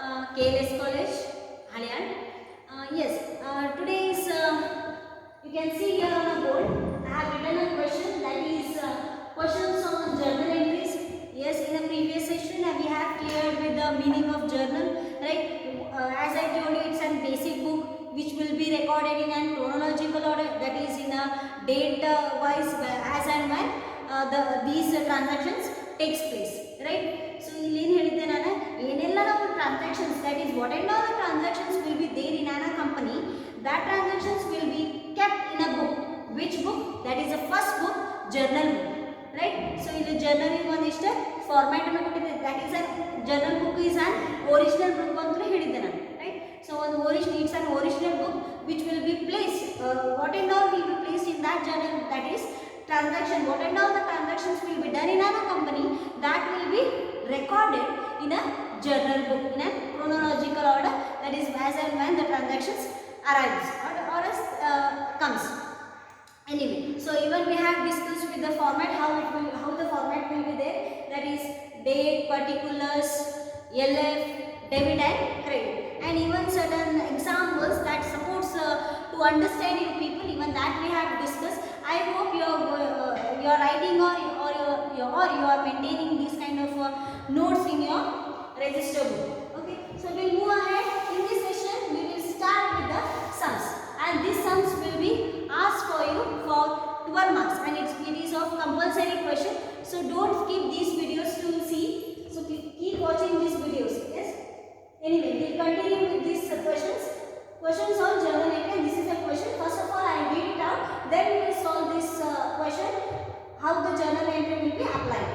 KLS College, Halyan. Yes, today is, you can see here on the board, I have written a question, that is questions on journal entries. Yes, in a previous session we have cleared with the meaning of journal, right? As I told you, it's a basic book which will be recorded in a chronological order, that is in a date wise, as and when these transactions takes place, right? So ಇಲ್ಲಿ ಏನು ಹೇಳಿದ್ದೆ ನಾನು, ಏನೆಲ್ಲ ನಾವು transactions, that is what and all the transactions will be there in a company, that transactions will be kept in a book. Which book? That is the first book, journal book, right? So ಇಲ್ಲಿ journal ಗೆ ಒಂದಿಷ್ಟು format ಅನ್ನು ಕೊಟ್ಟಿದ್ದೆ, that is a journal book is an original book ಅಂತ ಹೇಳಿದ್ದೆ ನಾನು, right? So ಒಂದು it's an original book which will be placed, what and all will be placed in that journal, that is transaction, what and all the transactions will be done in a company, that will be recorded in a journal book in a chronological order, that is as and when the transactions arrives or comes. Anyway, so even we have discussed with the format, how the format will be there, that is date, particulars, LF, debit and credit, and even certain examples that supports to understand you people, even that we have discussed. I hope you are writing or you are maintaining these kind of notes in your register book. Okay, so we'll move ahead. In this session we will start with the sums, and these sums will be asked for you for 12 marks, and it is of compulsory question, so don't skip these videos to see, so keep watching these videos. Yes, anyway, we'll continue with these questions on journal entry. This is a question. First of all, I read it out, then we will solve this question, how the journal entry will be applied.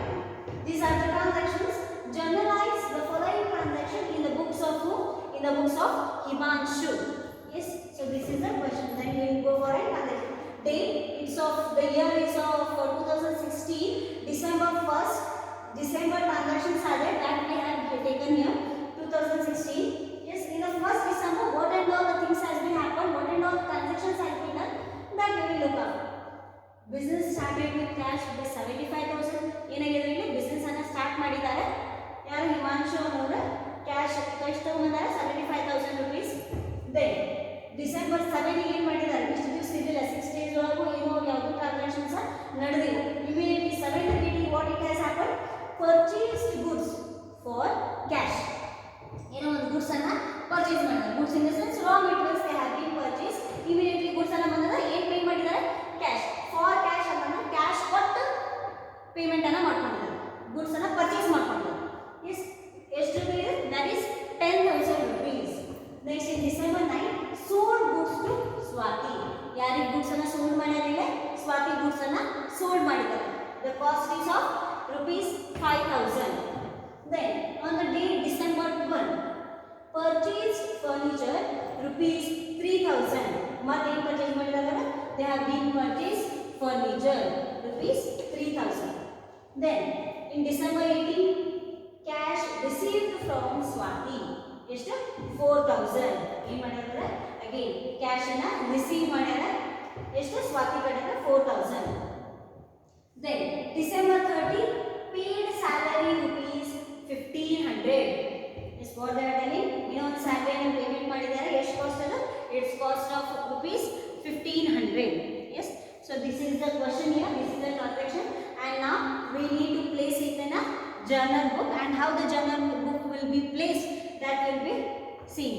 These are the transactions. Journalize the following transaction in the books of who? In the books of Himanshu. Yes, so this is the question. Then we will go for a transaction. Date, it's of the year is of 2016, December 1st. December transactions are there, that we have taken here 2016. Yes, in the 1st December, what and all the things has been happened, what and all the transactions has been done, that we will look up. Business started with cash with 75,000. ಏನಾಗಿದೆ ಇಲ್ಲಿ business ಅನ್ನು start ಮಾಡಿದ್ದಾರೆ ಯಾರು, ಹಿಮಾಂಶು ಅವರು cash ಎಷ್ಟು ತಗೊಂಡಿದ್ದಾರೆ, 75,000 rupees. Then December 7 ಏನು ಮಾಡಿದ್ದಾರೆ, ಇಷ್ಟು ದಿವಸ ಇರಲಿಲ್ಲ, 6 days ಒಳಗೂ ಏನೋ ಯಾವುದೋ ಟ್ರಾನ್ಸಾಕ್ಷನ್ಸ್ ನಡೆದಿಲ್ಲ. Immediately 7th meeting what it has happen, purchased goods for cash, ಏನೋ ಒಂದು ಗುಡ್ಸ್ ಅನ್ನ ಪರ್ಚೇಸ್ ಮಾಡಿದ್ದಾರೆ. Goods in the sense raw materials they have been purchase. Immediately goods ಅನ್ನ ಬಂದಾಗ ಏನು ಪೇ ಮಾಡಿದ್ದಾರೆ, ಕ್ಯಾಶ್, ಫಾರ್ ಕ್ಯಾಶ್ ಅನ್ನ ಕ್ಯಾಶ್ ಕೊಟ್ಟು ಪೇಮೆಂಟ್ ಅನ್ನ ಮಾಡ್ಕೊಂಡಿದ್ದಾರೆ, ಗುಡ್ಸ್ ಅನ್ನ ಪರ್ಚೇಸ್ ಮಾಡ್ಕೊಂಡಿದ್ದಾರೆ. ಎಸ್, ಎಷ್ಟು ರೂಪಾಯಿ, that is 10,000 rupees. Next in December 9 sold goods to Swati. ಯಾರಿಗೆ ಗುಡ್ಸ್ ಅನ್ನ ಸೋಲ್ಡ್ ಮಾಡಿರಲಿಲ್ಲ, ಸ್ವಾತಿ ಗುಡ್ಸ್ ಅನ್ನ ಸೋಲ್ಡ್ ಮಾಡಿದ್ದಾರೆ. The cost is of ₹5,000. Then on the date December 12, purchased furniture ₹3,000. ಮತ್ತೆ ಏನು ಪರ್ಚೇಸ್ ಮಾಡಿದಾರಲ್ಲ, they have been purchased furniture ₹3,000. Then in December 18, cash received from Swati, ಎಷ್ಟು 4,000. ಏನು ಮಾಡಿದಾರೆ, ಅಗೇನ್ ಕ್ಯಾಶ್ ಅನ್ನ ರಿಸೀವ್ ಮಾಡ್ಯಾರ, ಎಷ್ಟು ಸ್ವಾತಿ ಕಡೆಯಿಂದ 4,000. Then December 30, paid salary ₹1,500. Is what they are telling, ಇನ್ನೊಂದು ಸ್ಯಾಲರಿ ಅನ್ನು ಪೇಮೆಂಟ್ ಮಾಡಿದ್ದಾರೆ, ಎಷ್ಟು ಕಾಸ್ಟ್ ಅದು, it's cost of ₹1,500. Yes, so this is the question here, this is the transaction, and now we need to place it in a journal book, and how the journal book will be placed, that will be seen.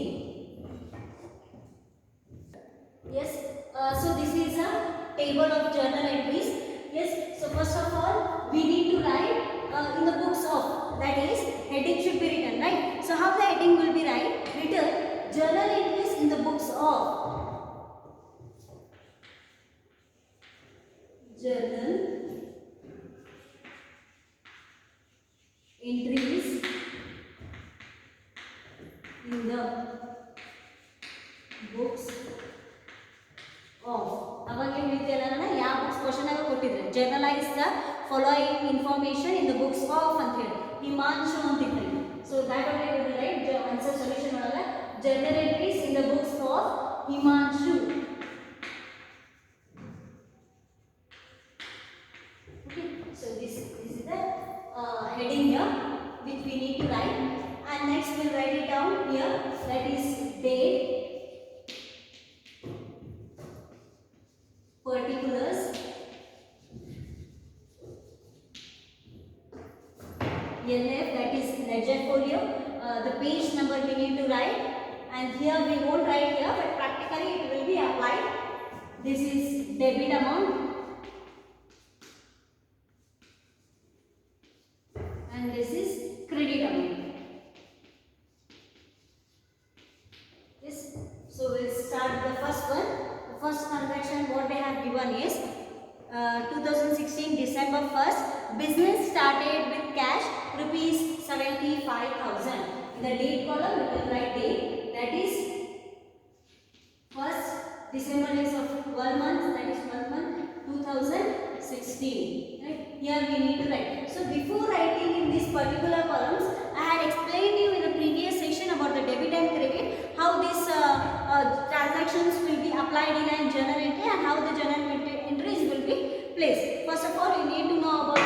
Yes, so this is a table of journal entries. Yes, so first of all we need to write in the books of, that is heading should be written, right? So how the heading will be written, journal entries in the books of, journal entries in the books of. ಅವಾಗ ಏನು ಹೇಳ್ತಿಲ್ಲ, ನಾನು ಯಾವ books question ಆಗ ಕೊಟ್ಟಿದ್ರೆ, journalise the following information in the books of ಅಂತ ಹೇಳಿ ಹಿಮಾಂಶು ಅಂತ ಇತ್ತು. ಸೊ ದ್ಯಾಟ್ ಒಳಗೆ ವಿಲ್ ರೈಟ್ ಆನ್ಸರ್ ಸೊಲ್ಯೂಷನ್ ಒಳಗೆ journal entries in the books of Himanshu. Okay, so this is the heading here which we need to write, and next will write it down here. That is date, particulars, LF, that is ledger folio. The page number we need to write, and here we won't write here, but practically it will be applied. This is debit amount and this is credit amount. Yes. So we'll start the first one. The first transaction what they have given is 2016 December 1st. Business started with cash rupees 75,000. In the date column we will write date, that is 1st December is of 12 months, that is 12 month 2016. Right? Here we need to write. So before writing in these particular columns, I had explained you in the previous session about the debit and credit, how these transactions will be applied in a journal entry and how the journal entries will be placed. First of all, you need to know about the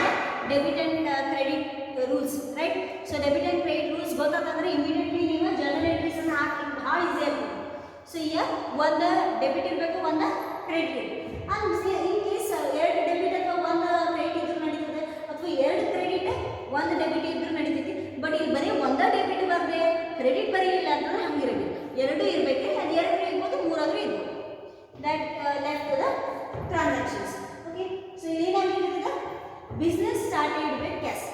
debit and credit rules, right? So debit and credit rules ಗೊತ್ತಾದ್ರೆ immediately ನೀವು journal entries ಅನ್ನು ಹಾಕಿ ಬಹಳ easy ಆಗುತ್ತೆ. So here ಒಂದು debit ಇರಬೇಕು, ಒಂದು credit ಇರಬೇಕು. And in case ಎರಡು ಡೆಬಿಟ್ ಅಥವಾ ಒಂದು ಕ್ರೆಡಿಟ್ ಇದ್ರೂ ನಡೀತದೆ, ಅಥವಾ ಎರಡು ಕ್ರೆಡಿಟ್ ಒಂದು ಡೆಬಿಟ್ ಇದ್ರೂ ನಡೀತೈತಿ. ಬಟ್ ಇಲ್ಲಿ ಬರೀ ಒಂದೇ ಡೆಬಿಟ್ ಬರದೆ ಕ್ರೆಡಿಟ್ ಬರೀಲಿಲ್ಲ ಅಂತಂದ್ರೆ ಹಂಗಿರಬೇಕು, ಎರಡೂ ಇರಬೇಕು. ಅದು ಎರಡು ಇರ್ಬೋದು, ಮೂರಾದ್ರೂ ಇರ್ಬೋದು. That left the transactions. Okay, so ಇಲ್ಲಿ ಏನಾಗಿರ್ತದೆ, ಬಿಸ್ನೆಸ್ ಸ್ಟಾರ್ಟೆಡ್ ವಿತ್ ಕ್ಯಾಶ್.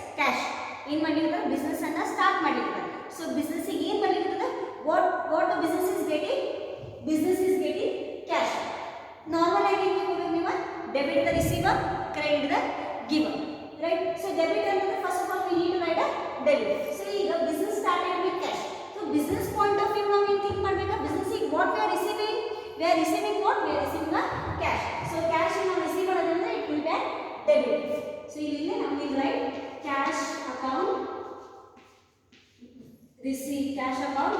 ಏನು ಮಾಡಿರ್ತಾರೆ, ಬಿಸ್ನೆಸ್ ಅನ್ನ ಸ್ಟಾರ್ಟ್ ಮಾಡಿರ್ತಾರೆ. ಸೊ ಬಿಸ್ನೆಸ್ ಏನು ಮಾಡಿರ್ತದೆ, what the business is getting, business is getting cash. Normal ಆಗಿ ನೀವು debit the receiver, credit the giver, right? So debit ಅಂದ್ರೆ first of all we need to write a debit. So ಈಗ business started with cash. So business point of view ನಾವು ಏನು think ಮಾಡಬೇಕು, business ಈಗ what we are receiving, we are receiving what, we are receiving the cash. So cash ನಾವು receive ಮಾಡೋದಂದ್ರೆ it will be a debit. So ಇಲ್ಲಿ ನಾವು will write cash account, receive cash account,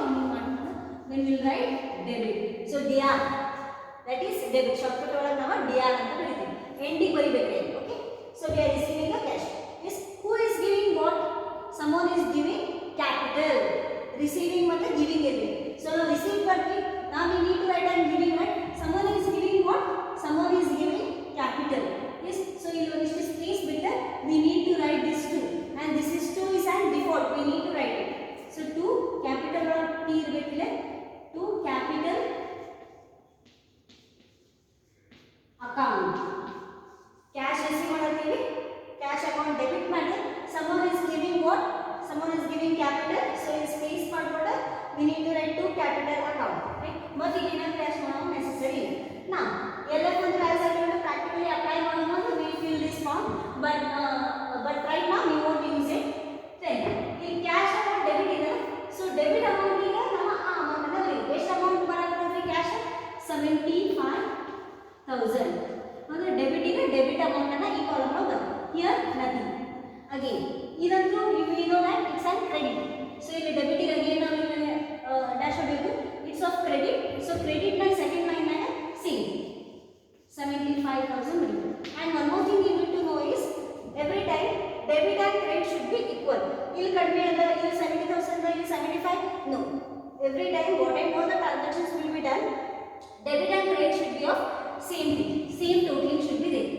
then we will write debit. So DR, that is debit. Shortcut ಒಳಗೆ ನಾವು DR ಅಂತ ಬರೀತೀವಿ, ಎಂಡಿಗೆ ಬರೀಬೇಕು. Okay, so we are receiving the cash. Yes, who is giving what? Someone is giving capital. Receiving ಮತ್ತೆ giving ಇರಬೇಕು. So ನಾವು receive ಮಾಡ್ತೀವಿ, now we need to write and giving, right? Someone is giving what? Someone is giving capital. Yes, so ಇಲ್ಲಿ ಒಂದಿಷ್ಟು space ಬಿಟ್ಟರೆ we need to write this too, and this is 2 is an default, we need to write it. So 2 capital or T ಇರಬೇಕಿಲ್ಲ, 2 capital account. Cash receive ಮಾಡ್ತೀವಿ, cash account debit ಮಾಡಿ. Someone is giving what? Someone is giving capital. So in space ಮಾಡ್ಕೊಂಡ್ರೆ we need to write 2 capital account, right? ಮತ್ತೆ ಇದನ್ನ cash ಮಾಡೋದು necessary. Now ಎಲ್ಲಕ್ಕೊಂದು as I told practically apply ಮಾಡೋದು we fill this form, but right now we won't use it. Then in cash account debit ಇದೆ, so debit amount ಈಗ ನಮ್ಮ ಆ amount ಅನ್ನ ಬರೀತೀವಿ. ಎಷ್ಟು amount ಬರಕತ್ತೈತಿ ಕ್ಯಾಶ್? 75,000. ಅಂದ್ರೆ ಡೆಬಿಟ್ ಈಗ ಡೆಬಿಟ್ ಅಮೌಂಟ್ ಅನ್ನ ಈ ಕಾಲಮ್ ಒಳಗೆ ಬರುತ್ತೆ. Here nothing. ಅಗೇನ್ ಇದಂತೂ you know that it's a credit. So ಇಲ್ಲಿ ಡೆಬಿಟ್ ಗೆ ಅಗೇನ್ ನಾವು ಡ್ಯಾಶ್ ಹೊಡೆಯೋದು, it's of credit. So credit ನ ಸೆಕೆಂಡ್ ಲೈನ್ ನಾಗ ಸೇಮ್ 75,000 ಬರುತ್ತೆ. And one more thing you need to know is every time debit and credit should be equal. ಇಲ್ಲಿ ಕಡಿಮೆ ಅದ, ಇಲ್ಲಿ 70,000 ಇಲ್ಲಿ 75, no. Every time whatever the transactions will be done, debit and credit should be of same thing, same totaling should be there.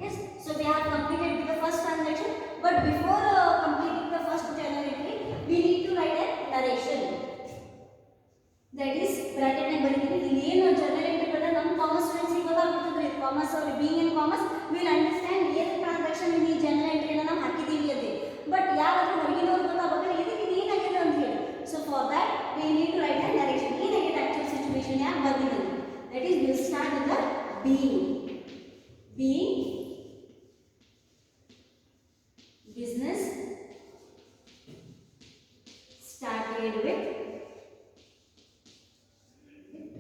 Yes, so we have completed with the first transaction, but before completing the first journal entry we need to write a narration, that is bracket ನ ಬರೀತೀವಿ. ಇಲ್ಲಿ ಏನು journal entry ಬರ್ತದೆ ನಮ್ಮ commerce students ಗೆ ಗೊತ್ತಾಗ್ತದೆ, commerce ಅವರು being in commerce will understand ಏನು transaction ಈ journal entry ನ ನಾವು ಹಾಕಿದೀವಿ ಅಂತ. ಬಟ್ ಯಾರಾದ್ರೂ ಹೊರಗಿನವರು ಗೊತ್ತಾಗಬೇಕು ಇದಕ್ಕೆ ಇದು ಏನಾಗಿದೆ ಅಂತ ಹೇಳಿ. So for that we need to write a narration, ಏನಾಗಿದೆ actual situation ಯಾಕೆ ಬಂದಿದೆ. That is we'll start with the being business started with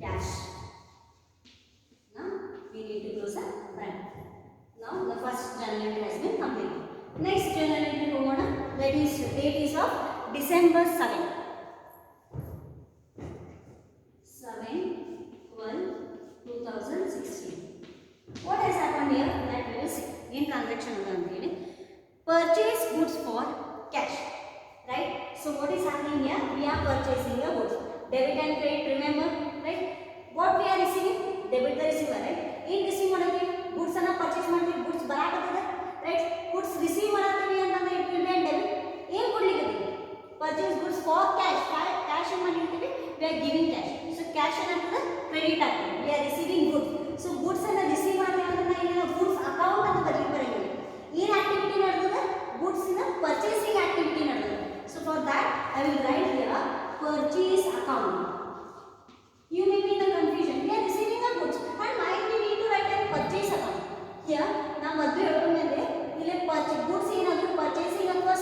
cash. Now we need to close a bracket. Now the first journal entry has been completed. Next journal entry ಹೋಗೋಣ, that is date is of December 7. 7/12/2016. What has happened here? That we will see. In transaction ಅಂತ ಹೇಳಿ purchase goods for cash, right? So what is happening here? We debit and credit, remember, right? What we are receiving? Debit the receiver, right? In receive ಮಾಡತೀವಿ goods ಅನ್ನು purchase ಮಾಡ್ತೀವಿ, goods ಬರಾಕತ್ತದ, right? goods receive ಮಾಡತೀವಿ ಅಂತಂದ್ರೆ it will be a debit. ಏನು ಕೊಡ್ಲಿಕ್ಕೆ purchase goods for cash, cash ಏನು ಮಾಡಿರ್ತೀವಿ, we are giving cash. So cash ಏನಾಗ್ತದೆ credit ಆಗ್ತದೆ, we are receiving goods. So goods ಅನ್ನು receive ಮಾಡ್ತೀವಿ ಅಂತಂದ್ರೆ ಇಲ್ಲಿ goods account ಅಂತ ಬರಲಿಕ್ಕೆ ಬರಂಗಿಲ್ಲ. ಏನು ಆಕ್ಟಿವಿಟಿ ನಡೆದದ? goods ಇನ purchasing activity ನಡೆದದ. So for that I will write here purchase account. You may be in the confusion. We are receiving the goods and why we need to write a purchase account? Here ನಾವು ಮೊದಲು ಹೇಳ್ಕೊಂಡ್ರೆ ಇಲ್ಲಿ goods ಏನಾದರೂ purchasing ಅಥವಾ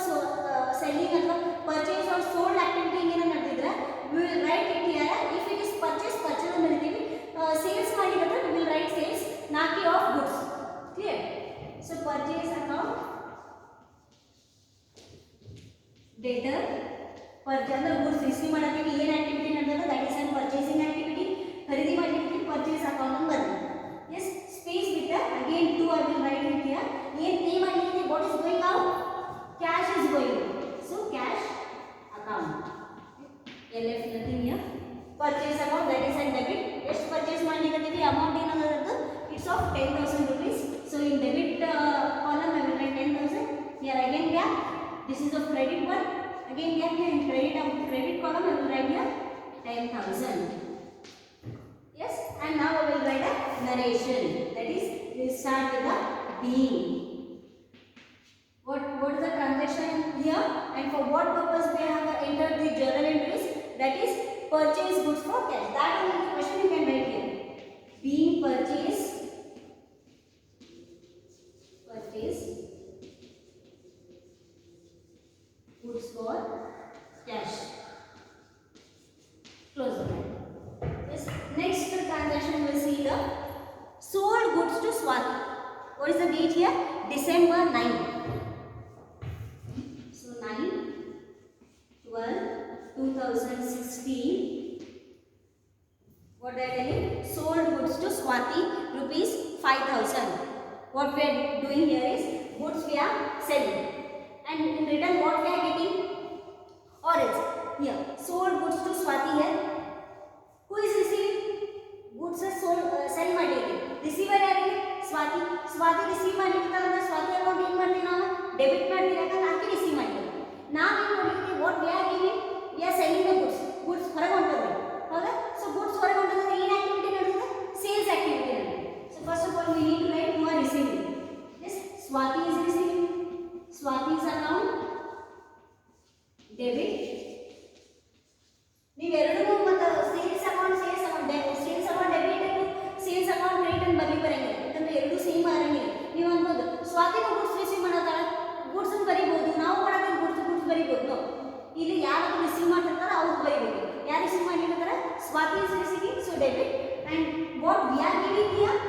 selling ಅಥವಾ purchase or sold activity ಏನಾದರೂ ನಡೆದಿದ್ರೆ we will write it here. If it is purchase ಅಂತ ಹೇಳ್ತೀವಿ, sales ಮಾಡಿದ್ರೆ we will write sales ನಾಕಿ of goods. Clear? So purchase account, debtor, purchase goods receive ಮಾಡತೀವಿ, ಏನು activity ನಡೆದದ that is an purchasing activity. ಖರೀದಿ ಮಾಡಲಿಕ್ಕೆ purchase account ಅಂತ ಬರ್ತದೆ. Yes, space bitter again 2 I will write it here. ಏನು pay ಮಾಡಲಿಕ್ಕೆ what is going out? Cash is going out. So cash account. LF nothing here. Purchase account that is an debit. ಎಷ್ಟು purchase ಮಾಡಲಿಕ್ಕೆ amount ಏನಂದ್ರೆ it's of 10,000 rupees. So in debit column I will write 10,000. Here again gap. This is of credit one. Again gap here in credit column I will write here 10,000. Yes, and now I will write a narration. That is, we will start with the being. What is the transaction here and for what purpose we have entered the journal entries? That is purchase goods for cash. That only the question you can write here. Being purchase goods for cash. Close the line. Yes. Next transaction we will see the sold goods to Swati. What is the date here? December 9. So 9/12/2016. What they are telling? Sold goods to Swati rupees 5,000. What we are doing here is goods we are selling, and in return what we are getting? Orange. Here sold goods to Swati here. Who is receiving? goods are sold sell ಮಾಡಿದ್ವಿ. Receiver ಯಾರಿಗೆ? Swati. Swati receive ಮಾಡಿರ್ತಾರೆ ಅಂದ್ರೆ Swati account ಏನು ಮಾಡ್ತೀವಿ ನಾವು? Debit ಮಾಡ್ತೀವಿ, ಯಾಕಂದ್ರೆ ಆಕೆ ರಿಸೀವ್ ಮಾಡಿದ್ವಿ. ನಾವು ಏನು ಮಾಡಿದ್ವಿ? What we are giving? We are selling the goods. Goods ಹೊರಗೆ ಹೊಂಟದ್ರಿ, ಹೌದಾ? ಸೊ ಗುಡ್ಸ್ ಹೊರಗೆ ಹೊಂಟದ್ರೆ ಏನು ಆಕ್ಟಿವಿಟಿ ನಡೆದಿದೆ? ಸೇಲ್ಸ್ ಆಕ್ಟಿವಿಟಿ ನಡೆದಿದೆ. So first of all we need to write who are receiving. Yes, Swati is receiving. Swati's account debit. ನೀವೆರಡೂ ಮತ್ತೆ sales account debit sales account credit ಅಂತ ಬರಲಿ ಬರಂಗಿಲ್ಲ, ಯಾಕಂದ್ರೆ ಎರಡು ಸೇಮ್ ಬರಂಗಿಲ್ಲ. ನೀವು ಅನ್ಬೋದು ಸ್ವಾತಿನ ಗುಡ್ಸ್ ರಿಸೀವ್ ಮಾಡೋದಾಳ, ಗುಡ್ಸ್ ಅಂತ ಬರಿಬೋದು, ನಾವು ಮಾಡೋದು ಗುಡ್ಸ್ ಬರಿಬೋದು. ಇಲ್ಲಿ ಯಾರು ರಿಸೀವ್ ಮಾಡ್ತಿರ್ತಾರ ಅವ್ರು ಬರಿಬೇಕು. ಯಾರು ರಿಸೀವ್ ಮಾಡಿರ್ತಾರ? Swati is receiving, so debit. And what we are giving here?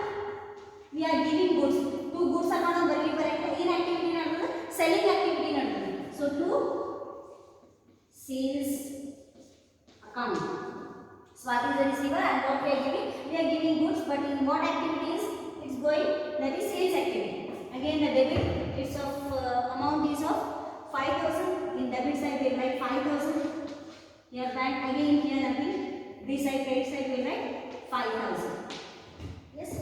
We are giving goods. To goods account ಅಂತ ಬರಲಿ ಬರಂಗಿಲ್ಲ. ಏನು ಆಕ್ಟಿವಿಟಿ ನಡೆದಿದೆ? ಸೆಲ್ಲಿಂಗ್ ಆಕ್ಟಿವಿಟಿ ನಡೆದಿದೆ. So to sales account. Swati is the receiver and what we are giving? We are giving goods, but in what activities it's going? That is sales activity. Again the debit, it's of amount is of 5,000. In debit side we write 5,000. Here bank, again here nothing. This side credit side we write 5,000. Yes.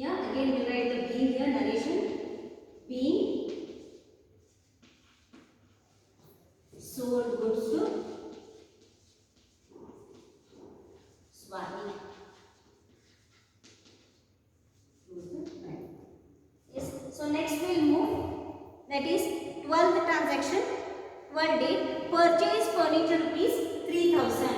Yeah. Again we write the being here, narration. Being sold goods to Swati. Yes. So next we will move. That is 12th transaction. 12 date. Purchase furniture rupees 3,000.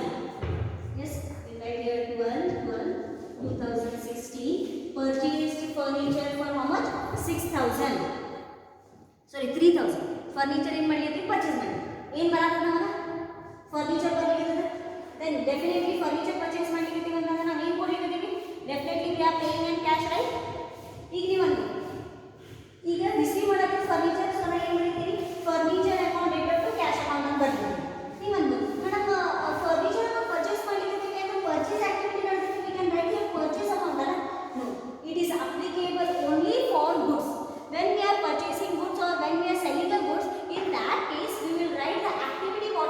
Yes. We write here 12/12/2016. Purchased furniture for how much? 6,000. Sorry, 3,000. Furniture in ಮಾಡಿದ್ವಿ, purchase ಮಾಡಿ. ಏನು ಬರತ್ತೆ ನಮಗೆ? Furniture ಬರಲಿಕ್ಕೆ. Then definitely furniture purchase ಮಾಡಲಿಕ್ಕೆ ಅಂತಂದ್ರೆ ನಾವು ಏನು ಕೊಡಲಿಕ್ಕೆ? Definitely we are paying and cash, right? ಈಗ ನೀವು ಒಂದು ಈಗ ರಿಸೀವ್ ಮಾಡೋಕ್ಕೆ ಫರ್ನಿಚರ್, ಸೊ ನಾವು ಏನು ಮಾಡಿದ್ದೀವಿ? Furniture account debit to cash account ಅಂತ ಬರ್ತೀವಿ. ನೀವೊಂದು ನಮ್ಮ ಫರ್ನಿಚರನ್ನು ಪರ್ಚೇಸ್ ಮಾಡಲಿಕ್ಕೆ ಅಂದರೆ ಪರ್ಚೇಸ್ ಆಕ್ಟಿವಿಟಿ ನಡೆದಿತ್ತು, we can write here purchase account ಅಲ್ಲ? No, it is applicable only for goods. When we are purchasing goods or when we are selling the goods, in that case we will write the activity what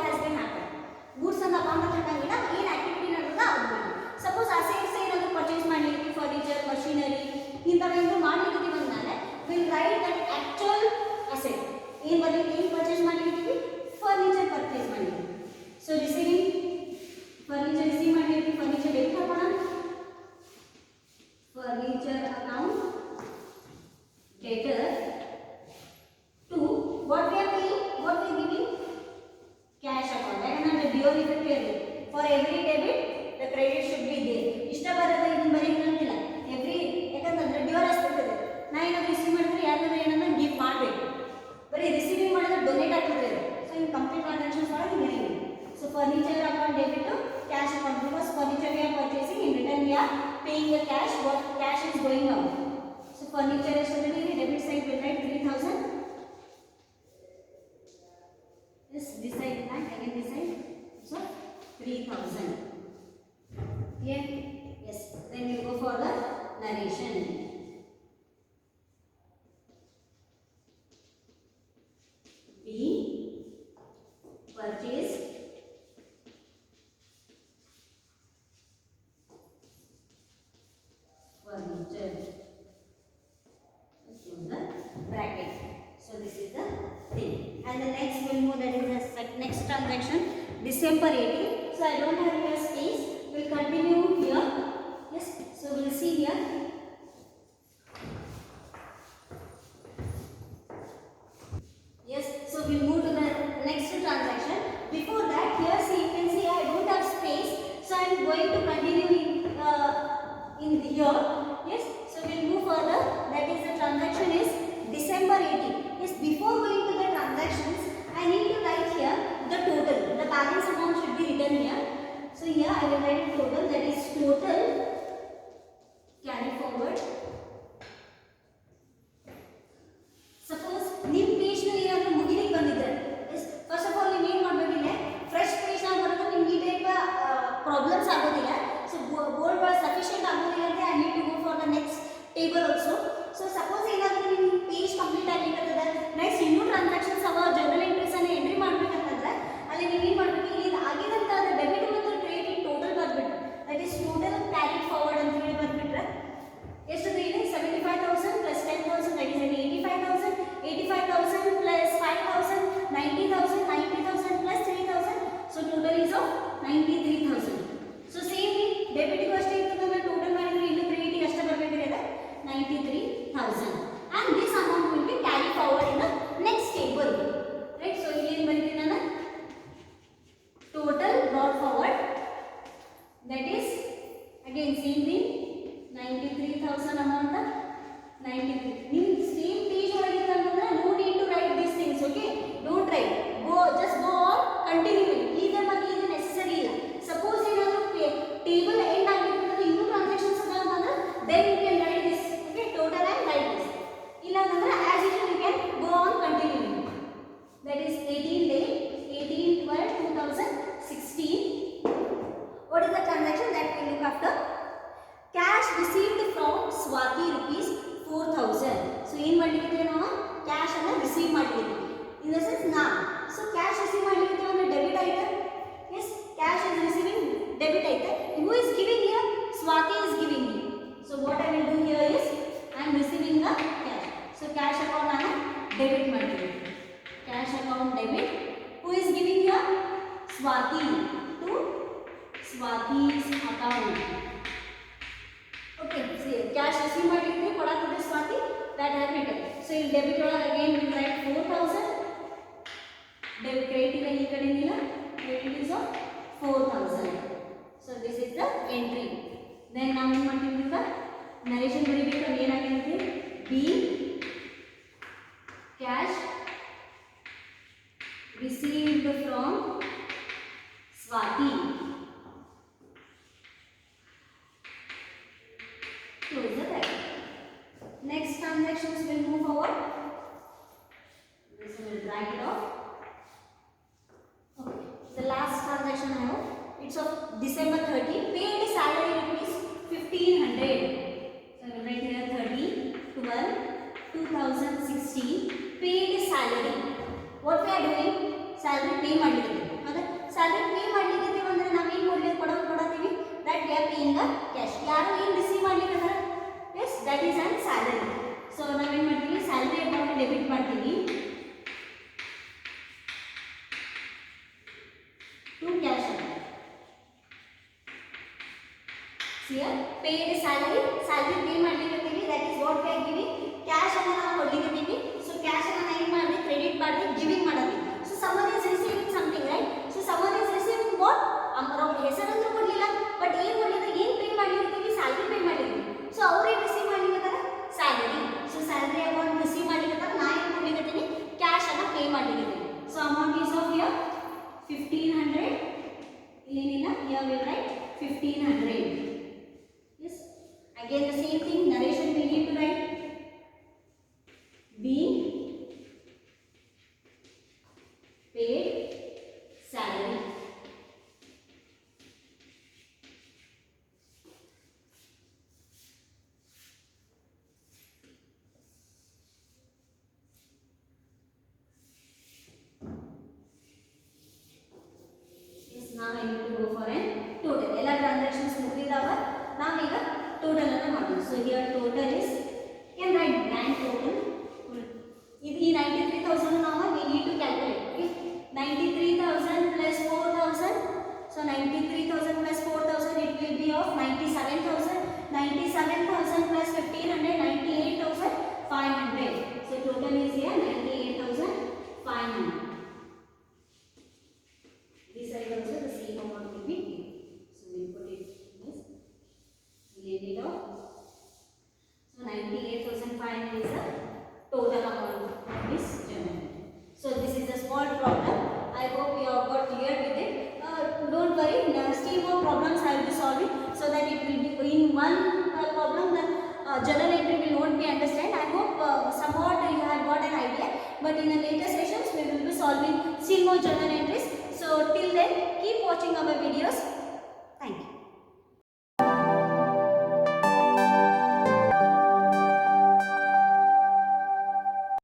dual effect ಇರಲಿ. For every debit the credit should be there. ಇಷ್ಟ ಬರೋದು ಇದನ್ನ ಬರೆಯೋಂಗಿಲ್ಲ. Every ಯಾಕಂತಂದ್ರೆ dual aspect ಇದೆ. ನಾ ಏನಾದ್ರು receive ಮಾಡಿದ್ರೆ ಯಾರಿಗಾದ್ರೂ ಏನಾದ್ರು ಗಿಫ್ಟ್ ಮಾಡಬೇಕು. ಬರೀ ರಿಸೀವಿಂಗ್ ಮಾಡಿದ್ರೆ ಡೊನೇಟ್ ಆಗ್ತದೆ. ಸೊ ಇನ್ ಕಂಪ್ಲೀಟ್ ಟ್ರಾನ್ಸಾಕ್ಷನ್ಸ್ ಒಳಗೆ ಹಿಂಗೆ. So furniture account debit to cash account, because furniture we are purchasing, in return we are paying the cash, what cash is going out. So furniture is already debit side will write 3000. Yes, this side and again this side, so 3000. Yeah, yes. Then we go for the narration. We purchase furniture. Let's use the bracket. So this is the thing. And the next we'll move, that is the next transaction, December 18. So I don't have here space. We'll continue here. Yes. So we'll see here. Yes. So we'll move to the next transaction. Before that, here see, you can see I don't have space. So I'm going to continue in here. Yes, so we'll move further. That is, the transaction is December 18. Yes, before going to the transactions, I need to write here the total. The balance amount should be written here. So here I will write total, that is total carry forward. Suppose ನಿಮ್ಮ page ನಲ್ಲಿ ಏನಾದರೂ ಮುಗಿಲಿಕ್ಕೆ ಬಂದಿದ್ರೆ, first of all ನೀವು ಏನು ಮಾಡಬೇಕಿಲ್ಲ, fresh page ನ ಬರೋದು ನಿಮ್ಗೆ ಈ ಟೈಪ್ ಪ್ರಾಬ್ಲಮ್ಸ್ ಆಗೋದಿಲ್ಲ. So board was sufficient ಆಗೋದಿಲ್ಲ ಅಂದ್ರೆ I need to go for the next table also. So suppose ಏನಾದರೂ ನಿಮ್ಮ ಪೇಜ್ ಕಂಪ್ಲೀಟ್ ಆಗಿರ್ತದೆ, ನೆಕ್ಸ್ಟ್ ಇನ್ನೂ ಟ್ರಾನ್ಸಾಕ್ಷನ್ಸ್ ಅವ ಜರ್ನಲ್ ಎಂಟ್ರೀಸ್ ಅನ್ನು ಎಂಟ್ರಿ ಮಾಡಬೇಕಂತಂದ್ರೆ ಅಲ್ಲಿ ನೀವು ಏನು ಮಾಡಬೇಕು, ಇಲ್ಲಿ ಆಗಿದಂತ ಡೆಬಿಟ್ ಮತ್ತು ಕ್ರೆಡಿಟ್ ಟೋಟಲ್ ಬರ್ಬಿಟ್ಟು, that is total carry forward ಅಂತ ಹೇಳಿ ಬರ್ಬಿಟ್ರೆ ಎಷ್ಟು ಇದೆ, 75,000 plus 10,000, that is 85,000, 85,000 plus 5,000, 90,000, 90,000 plus 3,000, so total is of 93,000. So same debit ಗೂ ಅಷ್ಟೇ ಇರ್ತದೆ, ಟೋಟಲ್ ಮಾಡಿದ್ರೆ ಇಲ್ಲಿ ಕ್ರೆಡಿಟ್ ಗೆ ಅಷ್ಟೇ ಬರಬೇಕಿದೆ 93,000, and this amount will be carry forward in the next table, right? So ಇಲ್ಲಿ ಏನು ಬರೀತೀನಿ ನಾನು, total brought forward, that is again same thing, 93,000 amount, 93. ನಿಮ್ಮ ಸೇಮ್ ಪೇಜ್ ಒಳಗೆ ಅಂತಂದ್ರೆ no need to write these things, okay? Don't write, just go on continuing. ಈಗ ಮತ್ತೆ ಇದು ನೆಸೆಸರಿ ಇಲ್ಲ. ಸಪೋಸ್ ಏನಾದರೂ ಟೇಬಲ್ ಎಂಡ್ ಆಗಿರ್ತದೆ, ಇನ್ನೂ ಟ್ರಾನ್ಸಾಕ್ಷನ್ಸ್ ಅದ ಅಂತಂದ್ರೆ then you can write this, okay, total and write this. ಇಲ್ಲ ಅಂತಂದ್ರೆ as usual you can go on continuing. That is 18 date 18/12/2016. What is the transaction that we look after? Cash received from Swati rupees 4,000. So ಏನು ಮಾಡಲಿಕ್ಕೆ ನಾವು cash ಅನ್ನು receive ಮಾಡಲಿಕ್ಕೆ, in the sense ನಾ, so cash receive ಮಾಡಲಿಕ್ಕೆ ಒಂದು debit ಆಯ್ತು. Yes, cash is receiving debit ಆಯ್ತು. Who is giving here? Swati is giving me. So what I will do here is I am receiving the cash. So cash account ನಾನು debit ಮಾಡ್ತೀನಿ. Cash account debit. Who is giving here? Swati to Swati's account. Okay, see, cash receive ಮಾಡಲಿಕ್ಕೆ ಕೊಡಾತಿದೆ Swati, that I have written. So ಇಲ್ಲಿ debit ಒಳಗೆ again we write 4,000. Debit credit ಇದೆ ಈ ಕಡೆ ಇಲ್ಲ, credit is of 4,000. So this is the entry. Then ನಾವು ಏನು ಮಾಡ್ತೀವಿ ಈಗ ನರೇಷನ್ ಬರೀಬೇಕು. ಏನಾಗಿರುತ್ತೆ, B cash received from Swati. Close the bracket. Next transactions will move forward. This will drag it off. Okay. The last transaction I have, it's of December 30. Paid salary rupees 1,500. So I will write here 30/12/2016. Paid salary. What we are doing? Salary pay ಮಾಡಲಿಕ್ಕೆ. ಹೌದಾ? Salary pay ಮಾಡಲಿಕ್ಕೆ ಅಂದ್ರೆ ನಾವು ಏನು ಕೊಡತ್ತೀವಿ? That we are paying a cash. ಯಾರು ಏನು receive ಮಾಡಲಿಕ್ಕೆ ಅದರ? Yes, that is an salary. So ನಾವು ಏನು ಮಾಡ್ತೀವಿ? Salary amount ಡೆಬಿಟ್ ಮಾಡ್ತೀವಿ to cash account. Here paid salary pay ಮಾಡಲಿಕ್ಕೆ, that is what we are giving. Cash ಅನ್ನು ನಾವು ಕೊಡಲಿಕ್ಕೆ, so cash ಅನ್ನು ಏನು ಮಾಡಿ ಕ್ರೆಡಿಟ್ ಮಾಡಿ ಗಿವಿಂಗ್ ಮಾಡೋದು. So someone is receiving something, right? So someone is receiving 1500. Yes. Again the same thing, narration we need to write. Being paid salary. Yes, now I need to go for a total. Ella transactions mugidava. Now we got total anna maadu. So here total is, can write bank total. This 93,000 now we need to calculate. Okay, 93,000 plus 4,000. So 93,000 plus 4,000, it will be of 97,000. 97,000 plus 1,500, 98,500. So total is here 98,500. This side also the same amount will be given. So we will put it in this. Let it off. So 98,500 is the total amount of this journal. So this is a small problem. I hope you have got clear with it. Don't worry, still more problems I will be solving, so that it will be in one problem the journal entry will not be understand. I hope somewhat you have got an idea, but in the later sessions we will be solving still more journal entries. So till then, keep watching our videos.